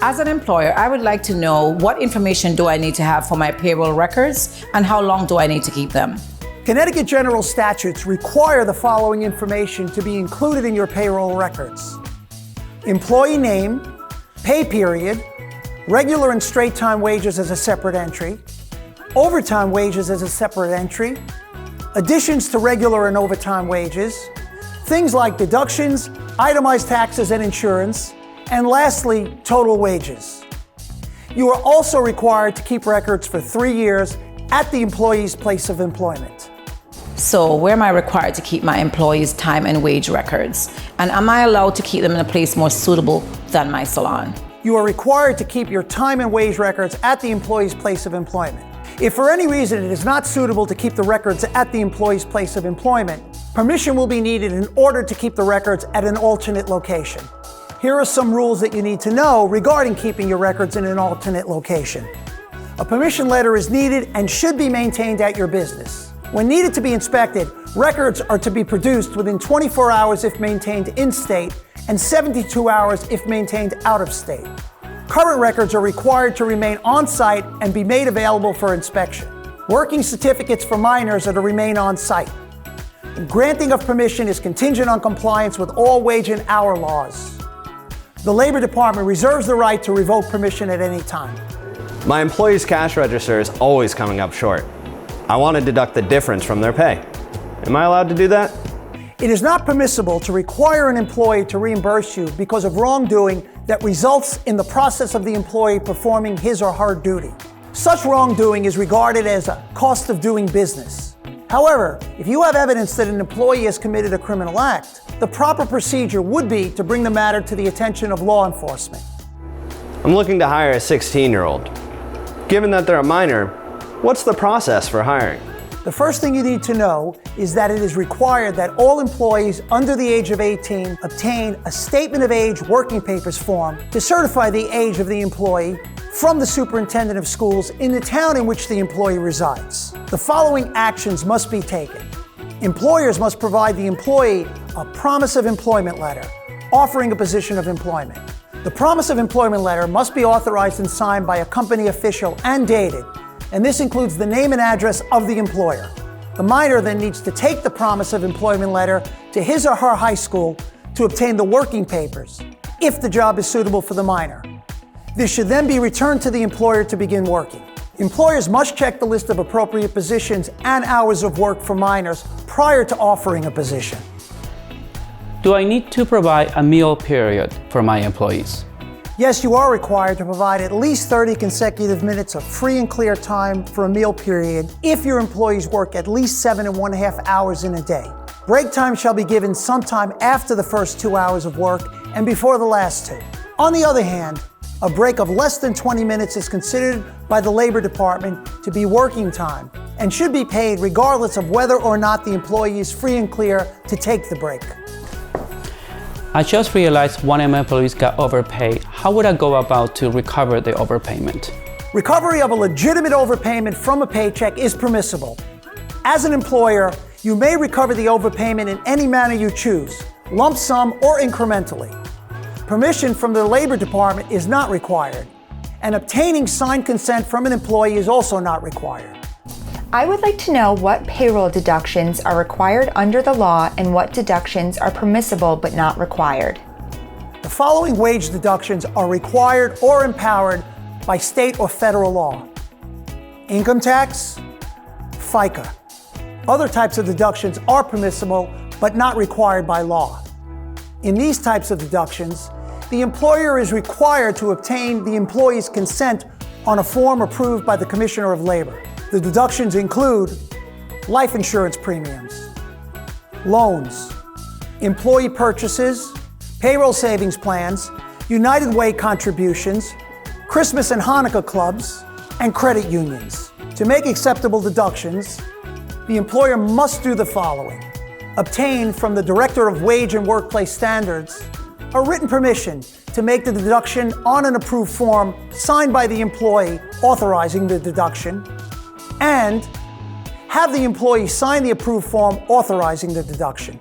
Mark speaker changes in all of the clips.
Speaker 1: As an employer, I would like to know what information do I need to have for my payroll records and how long do I need to keep them?
Speaker 2: Connecticut general statutes require the following information to be included in your payroll records: employee name, pay period, regular and straight time wages as a separate entry, overtime wages as a separate entry, additions to regular and overtime wages, things like deductions, itemized taxes and insurance, and lastly, total wages. You are also required to keep records for 3 years at the employee's place of employment.
Speaker 1: So where am I required to keep my employees' time and wage records? And am I allowed to keep them in a place more suitable than my salon?
Speaker 2: You are required to keep your time and wage records at the employee's place of employment. If for any reason it is not suitable to keep the records at the employee's place of employment, permission will be needed in order to keep the records at an alternate location. Here are some rules that you need to know regarding keeping your records in an alternate location. A permission letter is needed and should be maintained at your business. When needed to be inspected, records are to be produced within 24 hours if maintained in-state and 72 hours if maintained out of state. Current records are required to remain on-site and be made available for inspection. Working certificates for minors are to remain on-site. Granting of permission is contingent on compliance with all wage and hour laws. The Labor Department reserves the right to revoke permission at any time.
Speaker 3: My employee's cash register is always coming up short. I want to deduct the difference from their pay. Am I allowed to do that?
Speaker 2: It is not permissible to require an employee to reimburse you because of wrongdoing that results in the process of the employee performing his or her duty. Such wrongdoing is regarded as a cost of doing business. However, if you have evidence that an employee has committed a criminal act, the proper procedure would be to bring the matter to the attention of law enforcement.
Speaker 3: I'm looking to hire a 16-year-old. Given that they're a minor, what's the process for hiring?
Speaker 2: The first thing you need to know is that it is required that all employees under the age of 18 obtain a Statement of Age Working Papers form to certify the age of the employee from the superintendent of schools in the town in which the employee resides. The following actions must be taken. Employers must provide the employee a promise of employment letter offering a position of employment. The promise of employment letter must be authorized and signed by a company official and dated, and this includes the name and address of the employer. The minor then needs to take the promise of employment letter to his or her high school to obtain the working papers, if the job is suitable for the minor. This should then be returned to the employer to begin working. Employers must check the list of appropriate positions and hours of work for minors prior to offering a position.
Speaker 4: Do I need to provide a meal period for my employees?
Speaker 2: Yes, you are required to provide at least 30 consecutive minutes of free and clear time for a meal period if your employees work at least 7.5 hours in a day. Break time shall be given sometime after the first 2 hours of work and before the last 2. On the other hand, a break of less than 20 minutes is considered by the Labor Department to be working time and should be paid regardless of whether or not the employee is free and clear to take the break.
Speaker 4: I just realized one of my employees got overpaid. How would I go about to recover the overpayment?
Speaker 2: Recovery of a legitimate overpayment from a paycheck is permissible. As an employer, you may recover the overpayment in any manner you choose, lump sum or incrementally. Permission from the Labor Department is not required, and obtaining signed consent from an employee is also not required.
Speaker 5: I would like to know what payroll deductions are required under the law and what deductions are permissible but not required.
Speaker 2: The following wage deductions are required or empowered by state or federal law: income tax, FICA. Other types of deductions are permissible but not required by law. In these types of deductions, the employer is required to obtain the employee's consent on a form approved by the Commissioner of Labor. The deductions include life insurance premiums, loans, employee purchases, payroll savings plans, United Way contributions, Christmas and Hanukkah clubs, and credit unions. To make acceptable deductions, the employer must do the following: obtain from the Director of Wage and Workplace Standards a written permission to make the deduction on an approved form signed by the employee authorizing the deduction, and have the employee sign the approved form authorizing the deduction.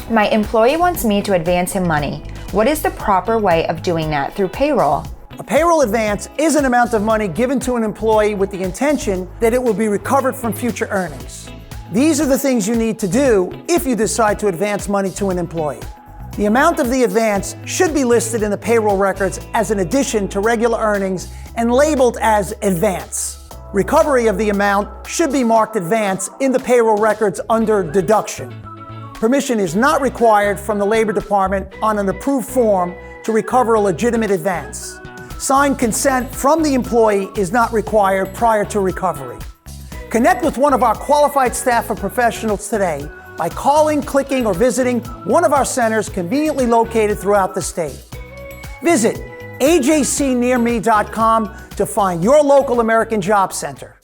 Speaker 5: My employee wants me to advance him money. What is the proper way of doing that through payroll?
Speaker 2: A payroll advance is an amount of money given to an employee with the intention that it will be recovered from future earnings. These are the things you need to do if you decide to advance money to an employee. The amount of the advance should be listed in the payroll records as an addition to regular earnings and labeled as advance. Recovery of the amount should be marked advance in the payroll records under deduction. Permission is not required from the Labor Department on an approved form to recover a legitimate advance. Signed consent from the employee is not required prior to recovery. Connect with one of our qualified staff of professionals today by calling, clicking, or visiting one of our centers conveniently located throughout the state. Visit AJCnearme.com to find your local American Job Center.